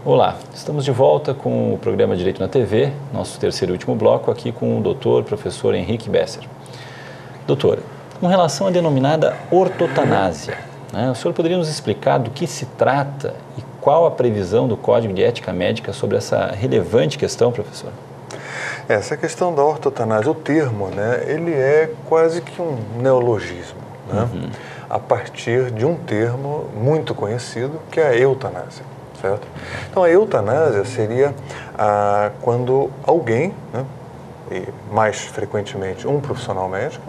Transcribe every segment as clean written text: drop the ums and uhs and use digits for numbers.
Olá, estamos de volta com o programa Direito na TV, nosso terceiro e último bloco, aqui com o doutor, professor Henrique Besser. Doutor, com relação à denominada ortotanásia, o senhor poderia nos explicar do que se trata e qual a previsão do Código de Ética Médica sobre essa relevante questão, professor? Essa questão da ortotanásia, o termo, ele é quase que um neologismo, a partir de um termo muito conhecido, que é a eutanásia, certo? Então, a eutanásia seria quando alguém, e mais frequentemente um profissional médico,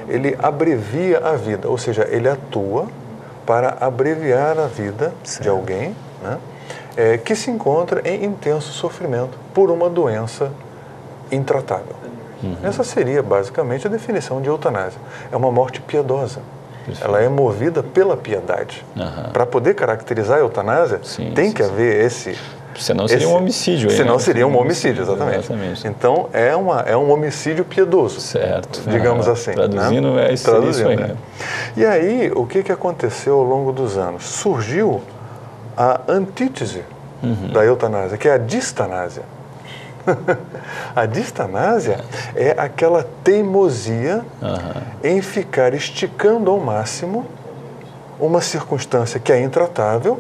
ele abrevia a vida, ou seja, ele atua para abreviar a vida de alguém, que se encontra em intenso sofrimento por uma doença intratável. Essa seria basicamente a definição de eutanásia. É uma morte piedosa. Ela é movida pela piedade. Para poder caracterizar a eutanásia, tem que haver esse... Senão seria um homicídio. Senão seria um homicídio, exatamente. Então, é um homicídio piedoso. Certo. Digamos assim. Traduzindo, é isso aí. E aí, o que aconteceu ao longo dos anos? Surgiu a antítese da eutanásia, que é a distanásia. A distanásia é aquela teimosia em ficar esticando ao máximo uma circunstância que é intratável,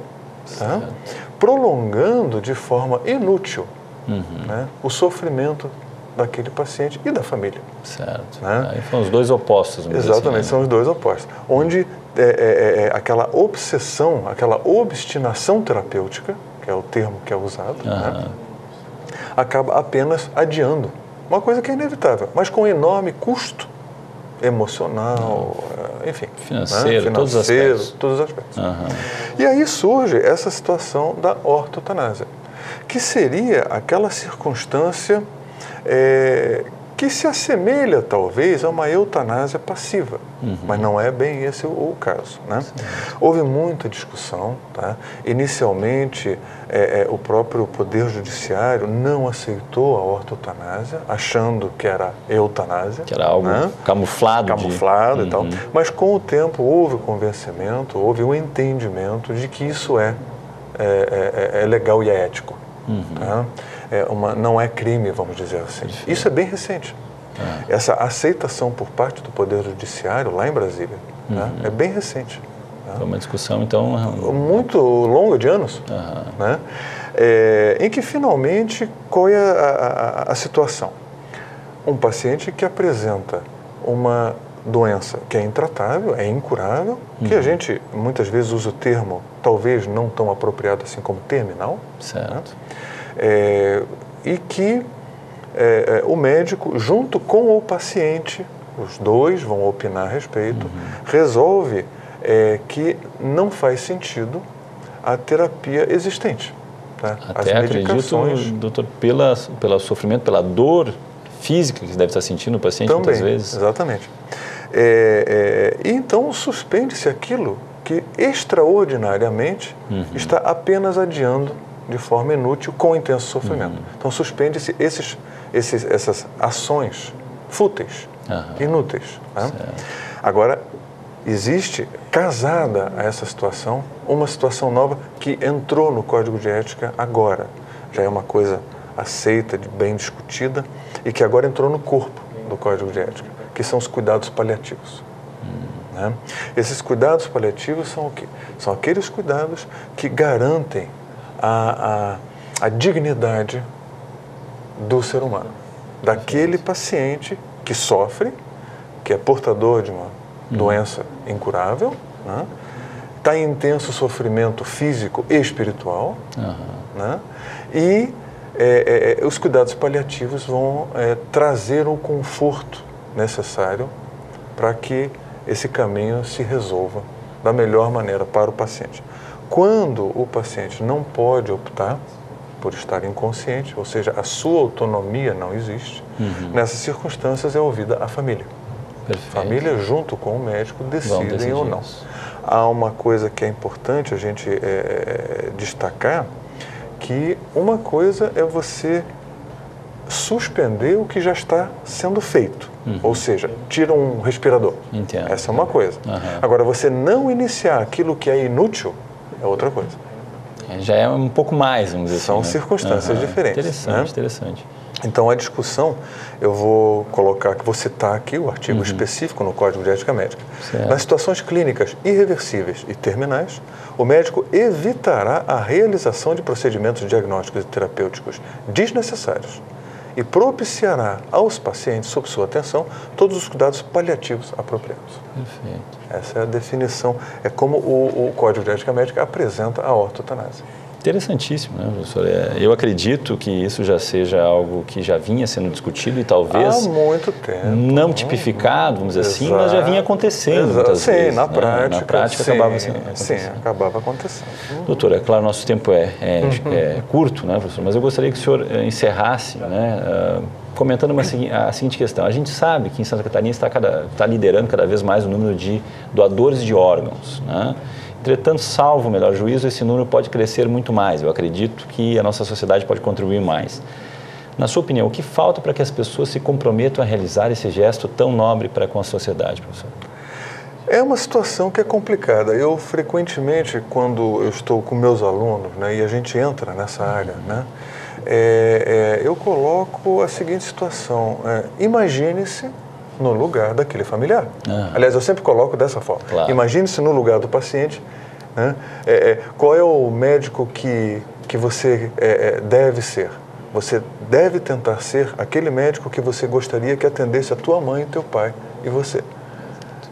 prolongando de forma inútil o sofrimento daquele paciente e da família. Certo. Aí são os dois opostos. Exatamente, são os dois opostos. Onde aquela obsessão, aquela obstinação terapêutica, que é o termo que é usado, acaba apenas adiando. Uma coisa que é inevitável, mas com enorme custo emocional, enfim. Financeiro, todos os aspectos. E aí surge essa situação da ortotanásia, que seria aquela circunstância que se assemelha, talvez, a uma eutanásia passiva, mas não é bem esse o caso. Houve muita discussão. Inicialmente, o próprio Poder Judiciário não aceitou a ortotanásia, achando que era eutanásia. Que era algo camuflado. E tal. Mas, com o tempo, houve convencimento, houve um entendimento de que isso é legal e é ético. Não é crime, vamos dizer assim. Isso é bem recente. Essa aceitação por parte do Poder Judiciário, lá em Brasília, é bem recente. Foi uma discussão, então... muito longa, de anos, em que, finalmente, qual é a situação? Um paciente que apresenta uma doença que é intratável, é incurável, que a gente, muitas vezes, usa o termo, talvez não tão apropriado assim como terminal. Certo. E que o médico, junto com o paciente, os dois vão opinar a respeito, resolve que não faz sentido a terapia existente. Até acredito, doutor, pelo sofrimento, pela dor física que deve estar sentindo o paciente também, muitas vezes. Exatamente. E então suspende-se aquilo que extraordinariamente está apenas adiando de forma inútil, com intenso sofrimento. Então, suspende-se essas ações fúteis, inúteis. Agora, existe, casada a essa situação, uma situação nova que entrou no Código de Ética agora. Já é uma coisa aceita, bem discutida, e que agora entrou no corpo do Código de Ética, que são os cuidados paliativos. Esses cuidados paliativos são o quê? São aqueles cuidados que garantem a dignidade do ser humano, daquele paciente que sofre, que é portador de uma doença incurável, está em intenso sofrimento físico e espiritual, e os cuidados paliativos vão trazer o conforto necessário para que esse caminho se resolva da melhor maneira para o paciente. Quando o paciente não pode optar por estar inconsciente, ou seja, a sua autonomia não existe, nessas circunstâncias é ouvida a família. Perfeito. A família, junto com o médico, decidem ou não. Há uma coisa que é importante a gente destacar, que uma coisa é você suspender o que já está sendo feito, ou seja, tira um respirador. Entendo. Essa é uma coisa. Agora, você não iniciar aquilo que é inútil é outra coisa. Já é um pouco mais, vamos dizer São assim, né? circunstâncias diferentes. Interessante, né? interessante. Então, a discussão, eu vou colocar, vou citar aqui o artigo específico no Código de Ética Médica. Certo. Nas situações clínicas irreversíveis e terminais, o médico evitará a realização de procedimentos diagnósticos e terapêuticos desnecessários e propiciará aos pacientes, sob sua atenção, todos os cuidados paliativos apropriados. Perfeito. Essa é a definição, é como o Código de Ética Médica apresenta a ortotanásia. Interessantíssimo, né, professor? Eu acredito que isso já seja algo que já vinha sendo discutido e talvez há muito tempo, não tipificado, vamos dizer assim, mas já vinha acontecendo muitas vezes. Na prática. Na prática acabava acontecendo. Sim, acabava acontecendo. Doutor, é claro, nosso tempo é curto, né, professor? Mas eu gostaria que o senhor encerrasse, né, comentando a seguinte questão. A gente sabe que em Santa Catarina está liderando cada vez mais o número de doadores de órgãos, né? Entretanto, salvo o melhor juízo, esse número pode crescer muito mais. Eu acredito que a nossa sociedade pode contribuir mais. Na sua opinião, o que falta para que as pessoas se comprometam a realizar esse gesto tão nobre para com a sociedade, professor? É uma situação que é complicada. Eu, frequentemente, quando eu estou com meus alunos, né, e a gente entra nessa área, né, eu coloco a seguinte situação. Imagine-se no lugar daquele familiar. Aliás, eu sempre coloco dessa forma. Claro. Imagine-se no lugar do paciente. Né? Qual é o médico que você deve ser? Você deve tentar ser aquele médico que você gostaria que atendesse a tua mãe, teu pai e você.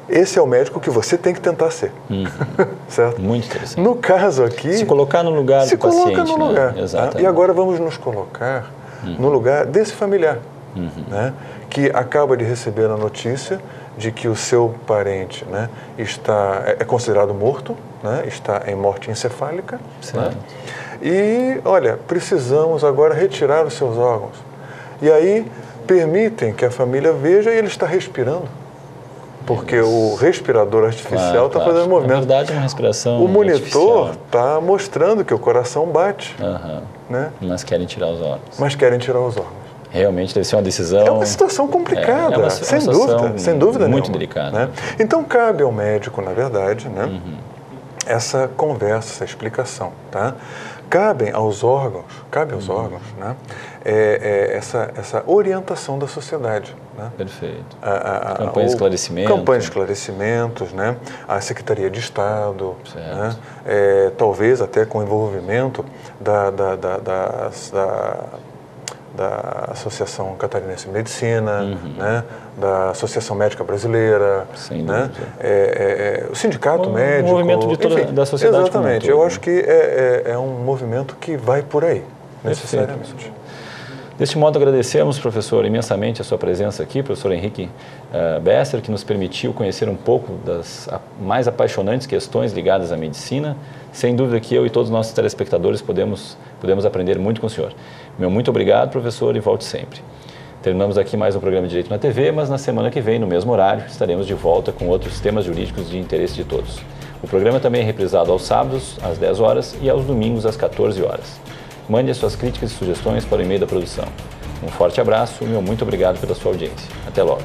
Esse é o médico que você tem que tentar ser. Certo? Muito interessante. No caso aqui... Se colocar no lugar do paciente. Se coloca no lugar. Né? Exatamente. E agora vamos nos colocar no lugar desse familiar, né? Que acaba de receber a notícia de que o seu parente, né, é considerado morto, né, está em morte encefálica. Né? E, olha, precisamos agora retirar os seus órgãos. E aí permitem que a família veja e ele está respirando. Porque o respirador artificial está fazendo movimento. Na verdade, é uma respiração O monitor está mostrando que o coração bate. Né? Mas querem tirar os órgãos. Mas querem tirar os órgãos. Realmente deve ser uma decisão... É uma situação complicada, sem dúvida muito nenhuma, delicada. Né? Então, cabe ao médico, na verdade, né, essa conversa, essa explicação. Tá? Cabe aos órgãos, né, essa orientação da sociedade. Né? Perfeito. Campanha de esclarecimento. Campanha de esclarecimentos, né? A Secretaria de Estado, né? Talvez até com envolvimento da Associação Catarinense de Medicina, né? Da Associação Médica Brasileira, né? O Sindicato Médico. O movimento de toda da sociedade. Exatamente. Eu acho que é um movimento que vai por aí, necessariamente. Perfeito. Deste modo, agradecemos, professor, imensamente a sua presença aqui, professor Henrique Besser, que nos permitiu conhecer um pouco das mais apaixonantes questões ligadas à medicina. Sem dúvida que eu e todos os nossos telespectadores podemos aprender muito com o senhor. Meu muito obrigado, professor, e volte sempre. Terminamos aqui mais um programa Direito na TV, mas na semana que vem, no mesmo horário, estaremos de volta com outros temas jurídicos de interesse de todos. O programa também é reprisado aos sábados, às 10 horas, e aos domingos, às 14 horas. Mande as suas críticas e sugestões para o e-mail da produção. Um forte abraço e meu muito obrigado pela sua audiência. Até logo.